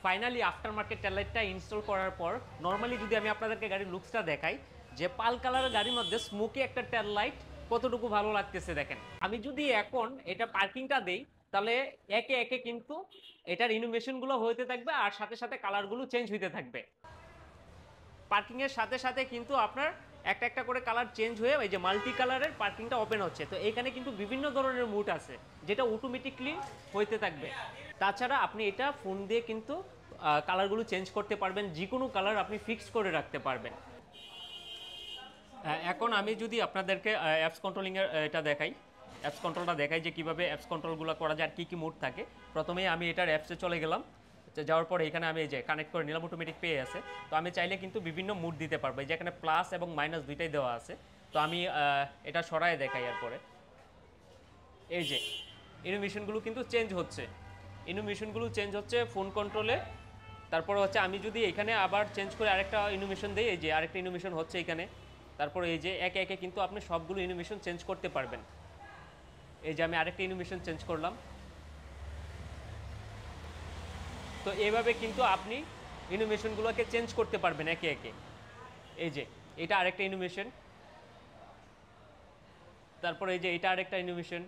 Finally after market টেললাইটটা install করার পর normally যদি আমি আপনাদেরকে গাড়ির লুকসটা দেখাই, যে পাল কালারের গাড়ির মধ্যে স্মোকি একটা টেল লাইট কতটুকু ভালো লাগতেছে দেখেন। আমি যদি এখন এটা পার্কিংটা দেই তাহলে একে একে কিন্তু এটার ইনোভেশনগুলো হতে থাকবে আর সাথে সাথে কালারগুলো চেঞ্জ হতে থাকবে। পার্কিং এর সাথে সাথে কিন্তু আপনার একটা একটা করে কালার চেঞ্জ হয়ে এই যে মাল্টি কালারের পার্কিংটা ওপেন হচ্ছে। তো এখানে কিন্তু বিভিন্ন ধরনের মুড আছে যেটা অটোমেটিকলি হইতে থাকবে। তাছাড়া আপনি এটা ফোন দিয়ে কিন্তু কালারগুলো চেঞ্জ করতে পারবেন, যে কোনো কালার আপনি ফিক্স করে রাখতে পারবেন। এখন আমি যদি আপনাদেরকে অ্যাপস কন্ট্রোলিংয়ের এটা দেখাই, অ্যাপস কন্ট্রোলটা দেখাই যে কীভাবে অ্যাপস কন্ট্রোলগুলো করা যায় আর কী কী মুড থাকে। প্রথমেই আমি এটার অ্যাপসে চলে গেলাম, যাওয়ার পরে এখানে আমি এই যে কানেক্ট করে নিলাম, অটোমেটিক পেয়ে আছে। তো আমি চাইলে কিন্তু বিভিন্ন মুড দিতে পারবো, এই যে এখানে প্লাস এবং মাইনাস দুইটাই দেওয়া আছে। তো আমি এটা সরায় দেখাই, এরপরে এই যে ইনোভেশনগুলো কিন্তু চেঞ্জ হচ্ছে, ইনোভেশনগুলো চেঞ্জ হচ্ছে ফোন কন্ট্রোলে। তারপরে হচ্ছে আমি যদি এখানে আবার চেঞ্জ করে আরেকটা ইনোভেশন দিই, এই যে আরেকটা ইনোভেশন হচ্ছে এখানে। তারপরে এই যে একে একে কিন্তু আপনি সবগুলো ইনোভেশন চেঞ্জ করতে পারবেন। এই যে আমি আরেকটা ইনোভেশন চেঞ্জ করলাম। তো এইভাবে কিন্তু আপনি ইনোভেশনগুলোকে চেঞ্জ করতে পারবেন একে একে। এই যে এটা আরেকটা ইনোভেশন, তারপরে এই যে এটা আরেকটা ইনোভেশন।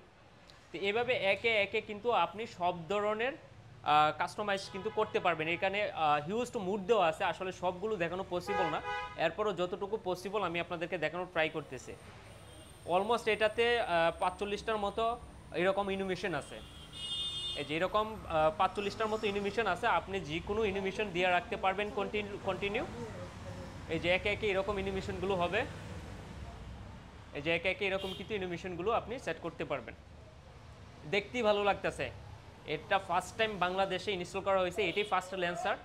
তো এইভাবে একে একে কিন্তু আপনি সব ধরনের কাস্টমাইজ কিন্তু করতে পারবেন। এখানে হিউজ টু মুড দেওয়া আছে, আসলে সবগুলো দেখানো পসিবল না, এরপরও যতটুকু পসিবল আমি আপনাদেরকে দেখানোর ট্রাই করতেছি। অলমোস্ট এটাতে 45টার মতো এরকম ইনোভেশন আছে। এই যে এরকম 45টার মতো ইনোভেশন আছে, আপনি যে কোনো ইনোভেশন দিয়ে রাখতে পারবেন কন্টিনিউ। এই যে একে একে এরকম ইনোভেশনগুলো হবে, এই যে একে একে এরকম কিন্তু ইনোভেশনগুলো আপনি সেট করতে পারবেন। দেখতেই ভালো লাগতেছে। এটা ফার্স্ট টাইম বাংলাদেশে ইনস্টল করা হয়েছে, এটাই ফার্স্ট ল্যান্সার,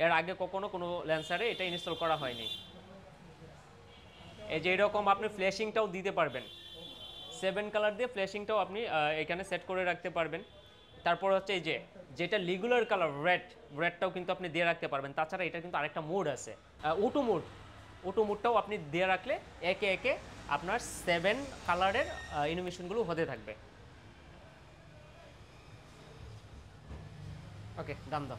এর আগে কখনো কোনো ল্যান্সারে এটা ইনস্টল করা হয়নি। এই যে এরকম আপনি ফ্ল্যাশিংটাও দিতে পারবেন, 7 কালার দিয়ে ফ্ল্যাশিংটাও আপনি এখানে সেট করে রাখতে পারবেন। তারপর হচ্ছে এই যে যেটা রেগুলার কালার রেডটাও কিন্তু আপনি দিয়ে রাখতে পারবেন। তাছাড়া এটা কিন্তু আরেকটা মোড আছে, অটো মোডটাও আপনি দিয়ে রাখলে একে একে আপনার 7 কালারের ইনোভেশনগুলো হতে থাকবে। ওকে, ডান দাও।